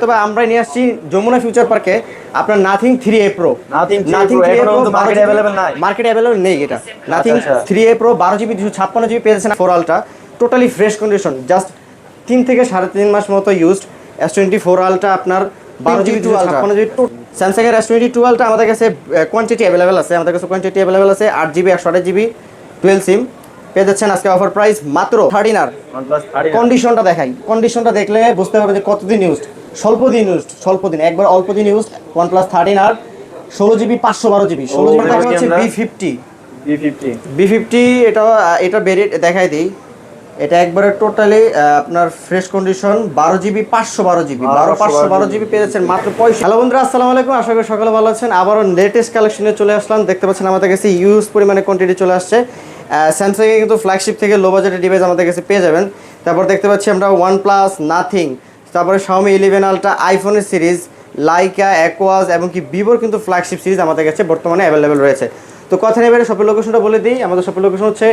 তবে আমরা নিয়ে আসছি যমুনা ফিউচার পার্কে আপনার nothing 3A Pro। Nothing 3A Pro মার্কেটে अवेलेबल নাই, মার্কেটে अवेलेबल নেই। এটা nothing 3A Pro 12GB 256GB পেয়েছেন 4 ultra, totally fresh condition, just 3 থেকে 3.5 মাস মতো ইউজড। S24 আলট্রা আপনার 12GB 256GB। স্যামসাং এর S22 আলট্রা আমাদের কাছে কোয়ান্টিটি अवेलेबल আছে, আমাদের কাছে কোয়ান্টিটি अवेलेबल আছে 8GB 128GB ডুয়াল সিম পেয়ে যাচ্ছেন আজকে অফার প্রাইস মাত্র 13R। কন্ডিশনটা দেখাই, কন্ডিশনটা দেখলে বুঝতে পারবেন যে কতদিন ইউজড। স্বল্প দিন একবার অল্প দিন used. OnePlus 13R 16GB 512GB 16GB দেখা হচ্ছে B50। এটা ভেরিয়েন্ট দেখাই দিই। এটা একবারে টোটালি আপনার fresh condition 12GB 512GB 512GB পেয়েছেন মাত্র 65। হ্যালো বন্ধুরা, আসসালামু আলাইকুম, আশা করি সকালে ভালো আছেন। আবারও লেটেস্ট কালেকশনে চলে আসলাম। দেখতে পাচ্ছেন আমাদের কাছে ইউজ পরিমাণে কোয়ান্টিটি চলে আসছে। স্যামসাংয়ে কিন্তু ফ্ল্যাগশিপ থেকে লো বাজেটের ডিভাইস আমাদের কাছে পেয়ে যাবেন। তারপর দেখতে পাচ্ছি আমরা OnePlus, নাথিং, তারপরে Xiaomi 11 আলট্রা, আইফোনের সিরিজ, লাইকা, অ্যাকোয়াস এবং কি ভিভোর কিন্তু ফ্ল্যাগশিপ সিরিজ আমাদের কাছে বর্তমানে অ্যাভেলেবেল রয়েছে। তো কথা নেই, শপের লোকেশনটা বলে দিই। আমাদের শপের লোকেশন হচ্ছে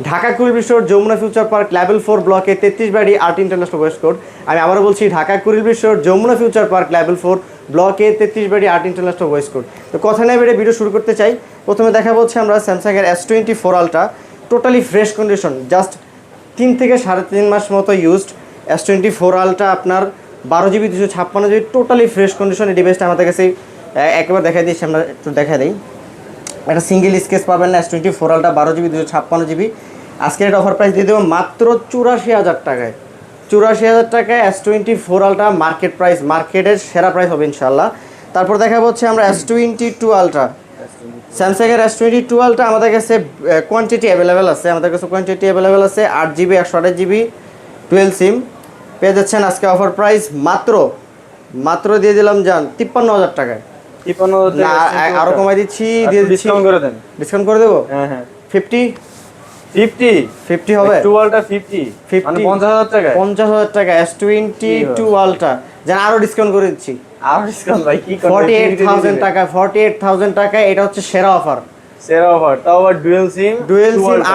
Dhaka Kuril store, Jamuna future park, level 4 ব্লকে 33 আর্ট ইন্টারন্যাশনাল ওয়েস্ট কোড। আমি আবারও বলছি Dhaka Kuril store, Jamuna future park, level 4 ব্লকে 33 আর্ট ইন্টারন্যাশনাল ওয়েস্ট কোড। তো কথা নেই, ভিডিও শুরু করতে চাই। প্রথমে দেখা হচ্ছে আমরা স্যামসাংয়ের S24 ultra, totally fresh condition, just 3 থেকে 3.5 মাস মতো ইউজড। S24 আলট্রা আপনার 12GB 256GB totally fresh condition. এই ডিভাইসটা আমাদের কাছে একবার দেখা দিয়েছি, আমরা একটু দেখা দিই। একটা সিঙ্গেল স্কেচ পাবেন না। S24 আলট্রা 12GB 256GB আজকের এটা অফার প্রাইস দিয়ে দেবো মাত্র 84,000 টাকায়। 84,000 টাকায় S24 আলট্রা মার্কেট প্রাইস, মার্কেটের সেরা প্রাইস হবে ইনশাল্লাহ। তারপর দেখা হচ্ছে আমরা S22 আলট্রা, স্যামসাংয়ের S22 আলট্রা আমাদের কাছে কোয়ান্টিটি অ্যাভেলেবেল আছে, 8GB 128GB ডুয়াল সিম পেয়ে যাচ্ছেন আজকে অফার প্রাইস মাত্র দিয়ে দিলাম জান 53,000 টাকায়। 53,000 না, আরো কমাই দিচ্ছি, দিয়ে দিচ্ছি, ডিসকাউন্ট করে দেন। ডিসকাউন্ট করে দেবো। হ্যাঁ 50 হবে। 2 আলট্রা 50 মানে 50,000 টাকা। 50,000 টাকা S22 আলট্রা জান, আরো ডিসকাউন্ট করে দিচ্ছি। আর ডিসকাউন্ট ভাই কি করবে? 48,000 টাকা, 48,000 টাকা। এটা হচ্ছে সেরা অফার, তাও আবার dual SIM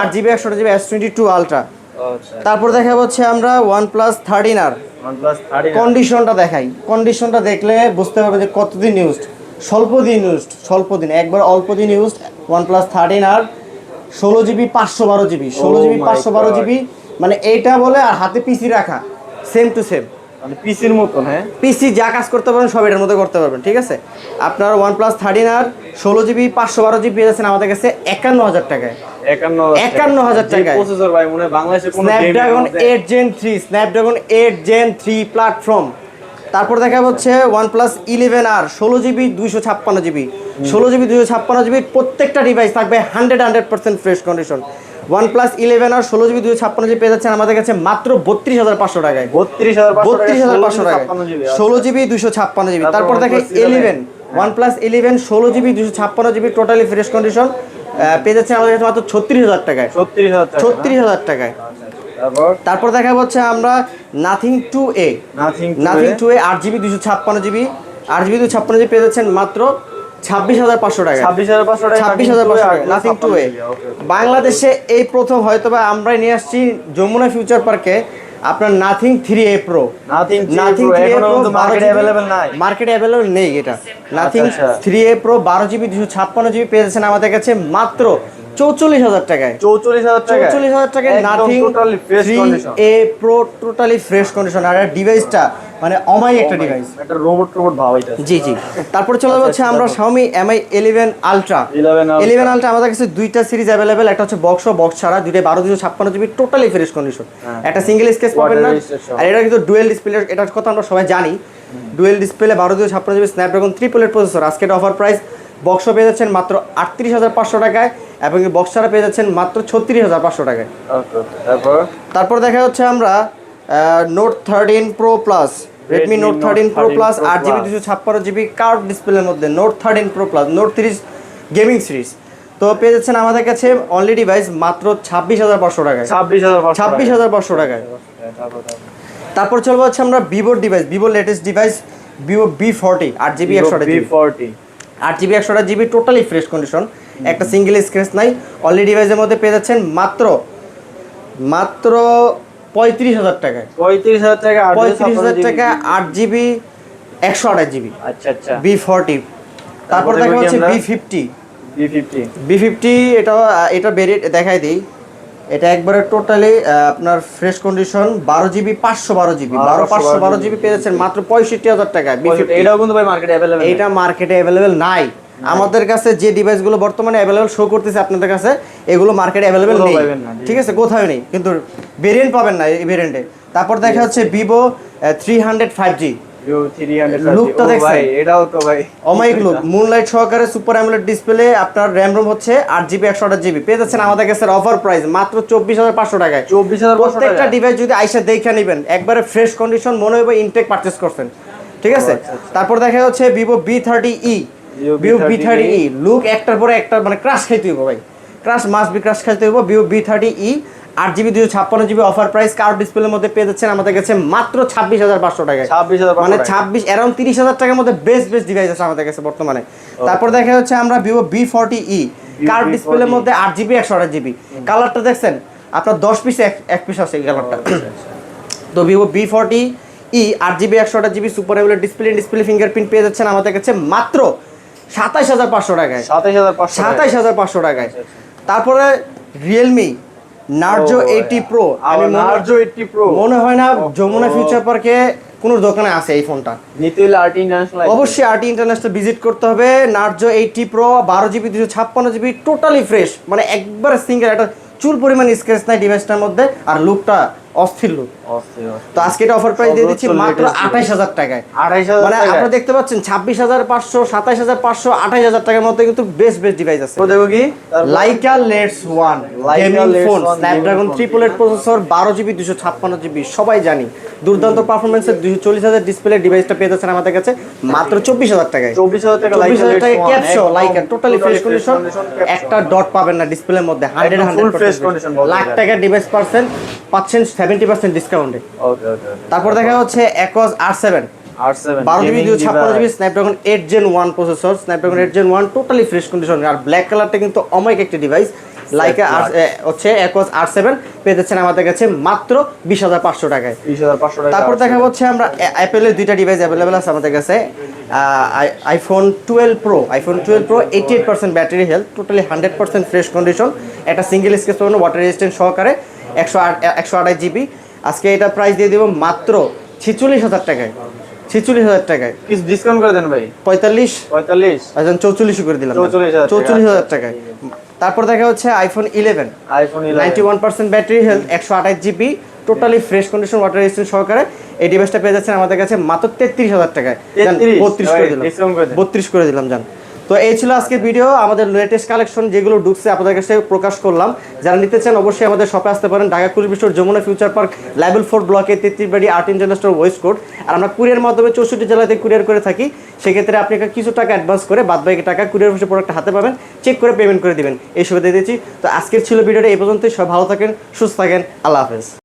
8GB 128GB S22 ultra. আচ্ছা, তারপর দেখা হচ্ছে আমরা OnePlus 13R। কন্ডিশনটা দেখাই, কন্ডিশনটা দেখলে বুঝতে পারবেন যে কতদিন ইউজড। স্বল্প দিন একবার অল্প দিন used. OnePlus 13R 16GB 512GB মানে এইটা বলে আর হাতে পিসি রাখা সেম টু সেম, মানে পিসির মতন। হ্যাঁ, পিসি যা কাজ করতে পারেন সব এটার মধ্যে করতে পারবেন, ঠিক আছে। আপনার OnePlus 13R 16GB 512GB পেয়ে যাচ্ছেন আমাদের কাছে 51,000 টাকায়। 51,000 টাকায় প্রসেসর ভাই মনে হয় বাংলাদেশে কোনো স্ন্যাপড্রাগন 8 Gen 3 প্ল্যাটফর্ম। তারপর দেখা হচ্ছে OnePlus 11R 16GB 256GB 256GB প্রত্যেকটা ডিভাইস থাকবে 100% fresh condition. OnePlus 11R 16GB 256GB পেয়ে যাচ্ছেন আমাদের কাছে মাত্র 32,500 টাকায়। 32,500 টাকায় 16GB 256GB। তারপর দেখে 11 OnePlus 11 16GB 256GB totally fresh condition পেয়ে যাচ্ছেন আমাদের কাছে মাত্র 36,000 টাকায়। 36,000 টাকায়। তারপর দেখা হচ্ছে আমরা নাথিং 2A 8GB 256GB পেয়ে যাচ্ছেন মাত্র 26,500 টাকা। 26,500 টাকা নাথিং 2A। বাংলাদেশে এই প্রথম হয়তোবা আমরাই নিয়ে আসছি যমুনা ফিউচার পার্কে আপনার nothing 3A Pro। Nothing 3A Pro মার্কেটে অ্যাভেলেবল নেই। এটা nothing 3A Pro 12GB 256GB পেয়ে যাচ্ছেন আমাদের কাছে মাত্র 44,000 টাকায়। 44,000 টাকায় nothing 3A Pro totally fresh condition. আর ডিভাইসটা মানে অমাই একটা ডিভাইস, একটা রোবট ভাব এটা। জি। তারপর চলে যাচ্ছে আমরা Xiaomi Mi 11 আলট্রা। 11 আলট্রা আমাদের কাছে দুইটা সিরিজ অ্যাভেলেবেল, একটা হচ্ছে বক্স ছাড়া, দুইটাই 12GB টোটালি ফ্রেশ কন্ডিশন। একটা সিঙ্গেল স্কেচ পাবেন না। আর এটা কিন্তু ডুয়েল ডিসপ্লে, এটার কথা আমরা সবাই জানি। Dual display 12GB Snapdragon 3 processor. আজকে অফার প্রাইস বক্স পেয়ে যাচ্ছেন মাত্র 38,500 টাকায় এবং বক্স ছাড়া পেয়ে যাচ্ছেন মাত্র 36,500 টাকায়। তারপর দেখা হচ্ছে আমরা Note 13 Pro Plus, Redmi Note 13 Pro Plus 8GB 256GB curve ডিসপ্লের মধ্যে Note 13 Pro Plus, Note 3 gaming series. তো পেয়ে যাচ্ছেন আমাদের কাছে অনলি ডিভাইস মাত্র 26,500 টাকায়। 26,500 টাকায়। তারপর চলবো হচ্ছে আমরা ভিভোর ডিভাইস, ভিভোর latest device Vivo B40 8GB 128GB totally fresh condition, একটা সিঙ্গেল স্ক্র্যাচ নাই। অনলি ডিভাইসের মধ্যে পেয়ে যাচ্ছেন মাত্র 35,000 টাকায়। 35,000 টাকা 8GB 128 জিবি আচ্ছা আচ্ছা। B40। তারপর তারপরে দেখা কি হচ্ছে আমরা? B50। B50 B50 এটা ভেরিয়েন্ট দেখাই দিই। এটা একবারে টোটালি আপনার fresh condition 12 GB 512 GB 512 GB পেয়েছেন মাত্র 65,000 টাকায় B50। এটাও কিন্তু ভাই মার্কেটে अवेलेबल এইটা মার্কেটে অ্যাভেলেবেল নাই। আমাদের কাছে যে ডিভাইসগুলো বর্তমানে অ্যাভেলেবেল শো করতেছে আপনাদের কাছে, এগুলো মার্কেটে অ্যাভেলেবেল কোথাও নেই। পাবেন না, জি। ঠিক আছে, কোথাও নেই, কিন্তু ভেরিয়েন্ট পাবেন না এই ভেরিয়েন্টে। তারপর দেখা হচ্ছে ভিভো 300 5G। Vivo 300 লুকটা ও দেখছেন? ভাই এটাও তো ভাই অমায়িক লুক, মুনলাইট সহকারে সুপার অ্যামোলেড ডিসপ্লে, আপনার র্যাম রোম হচ্ছে 8 জিবি 128 জিবি পেয়ে যাচ্ছেন আমাদের কাছে অফার প্রাইস মাত্র 24,500 টাকায়। 24,500 প্রত্যেকটা টাকা। ডিভাইস যদি আইসা দেখে নেবেন, একবারে ফ্রেশ কন্ডিশন মনে হবে ইনটেক পারচেজ করছেন। ঠিক আছে, আচ্ছা, আচ্ছা। তারপর দেখা হচ্ছে Vivo B30e। Vivo Vivo B30e B30e look একটার পরে একটা, মানে ক্রাশ খাইতে হইব ভাই, ক্রাশ মাস্ট বি ক্রাশ খাইতে হইব। Vivo B30e 8 GB 256 GB offer price কার ডিসপ্লের মধ্যে পেয়ে যাচ্ছেন আমাদের কাছে মাত্র 26,500 টাকায়। 26,500 মানে টাকা। 26 অ্যারাউন্ড 30,000 টাকার মধ্যে বেস্ট ডিভাইস আছে আমাদের কাছে বর্তমানে। তারপর দেখা হচ্ছে আমরা ভিভো B40e কার B40 ডিসপ্লের মধ্যে 8 জিবি 128 জিবি। কালারটা দেখছেন আপনার 10 পিস এক পিস আছে এই কালারটা। তো Vivo B40e 8 GB 128 GB super AMOLED display fingerprint পেয়ে যাচ্ছেন আমাদের কাছে মাত্র 27,500 টাকায়। 27,500 টাকা। 27,500 টাকায়। তারপরে রিয়েলমি নার্জো 80 প্রো। আমি নার্জো 80 প্রো মনে হয় না যমুনা ফিউচার পার্কে কোন দোকানে আছে এই ফোনটা। নিতে হলে আরটি ইন্টারন্যাশনাল অবশ্যই আরটি ইন্টারন্যাশনাল ভিজিট করতে হবে। Narzo 80 pro 12 GB 256 GB totally fresh, মানে একবার সিঙ্গেল, একটা চুল পরিমাণ স্ক্র্যাচ নাই ডিভাইসটার মধ্যে, আর লুকটা অস্থির লুক। তো আজকে এটা অফার প্রাইস দিয়ে দিচ্ছি মাত্র 28,000 টাকায়। 28,000 মানে টাকা। আপনারা দেখতে পাচ্ছেন 26,500, 27,500, 28,000 টাকার মধ্যে কিন্তু বেস্ট ডিভাইস আছে। তো দেখো কি Leica Leitz one Leica gaming Lets phone, 1 Snapdragon gaming phone। 3 processor 12 GB 256 GB সবাই জানি, দুর্দান্ত পারফরমেন্সের 240,000 ডিসপ্লে ডিভাইসটা পেয়ে যাচ্ছেন আমাদের কাছে মাত্র 24,000 টাকায়। 24,000 টাকা 24,000 টাকায় Lets 1, ক্যাপশো একদম Laika totally fresh condition, capsule। একটা ডট পাবেন না ডিসপ্লের মধ্যে। 100 full fresh condition বলতে লাখ গেলে। টাকার ডিভাইস পাচ্ছেন 70% ডিসকাউন্টে। ওকে ওকে। তারপর দেখা হচ্ছে Aquos R7 R7 12 GB 256 GB Snapdragon 8 Gen 1 processor, Snapdragon 8 Gen 1 totally fresh condition. আর ব্ল্যাক কালারটা কিন্তু অমায়িক একটা ডিভাইস। লাইকা হচ্ছে Aquos R7 পেয়ে যাচ্ছেন আমাদের কাছে মাত্র 20,500 টাকায়। 20,500 টাকা। তারপর দেখা হচ্ছে আমরা অ্যাপেলের দুইটা ডিভাইস অ্যাভেলেবেল আছে আমাদের কাছে। IPhone 12 pro 88% battery health, totally 100% fresh condition, একটা সিঙ্গেল স্ক্র্যাচ পাবেন ওয়াটার রেজিস্ট্যান্ট সহকারে 128 জিবি। আজকে এটা প্রাইস দিয়ে দেবো মাত্র 46,000 টাকায়। 46,000 টাকায় কিছু ডিসকাউন্ট করে দেন ভাই। 45 45 44 করে দিলাম, 44,000 টাকা। 44,000 টাকায়। তারপর দেখা হচ্ছে iPhone 11 iPhone 11 91% battery health 128 GB totally fresh condition water resistant সহকারে এই ডিভাইসটা পেয়ে যাচ্ছেন আমাদের কাছে মাত্র 33,000 টাকায়। 32 করে দিলাম, ডিসকাউন্ট করে দেন। 32 করে দিলাম জান। তো এই ছিল আজকের ভিডিও, আমাদের লেটেস্ট কালেকশন যেগুলো ঢুকছে আপনাদের কাছে প্রকাশ করলাম। যারা নিতে চান অবশ্যই আমাদের শপে আসতে পারেন, ঢাকা কুড়ি বিশ্বর যমুনা ফিউচার পার্ক লেভেল 4 ব্লকে 33 বাড়ি আর্ট ইন্টারন্যাশনাল ওয়েস্ট কোড। আর আমরা কুরিয়ার মাধ্যমে 64 জেলাতে কুরিয়ার করে থাকি। সেক্ষেত্রে আপনি কিছু টাকা অ্যাডভান্স করে বাদবাকি টাকা কুরিয়ার অফিসে প্রোডাক্ট হাতে পাবেন, চেক করে পেমেন্ট করে দিবেন, এই সুবিধা দিয়েছি। তো আজকের ছিল ভিডিওটা এই পর্যন্তই। সবাই ভালো থাকেন, সুস্থ থাকেন, আল্লাহ হাফেজ।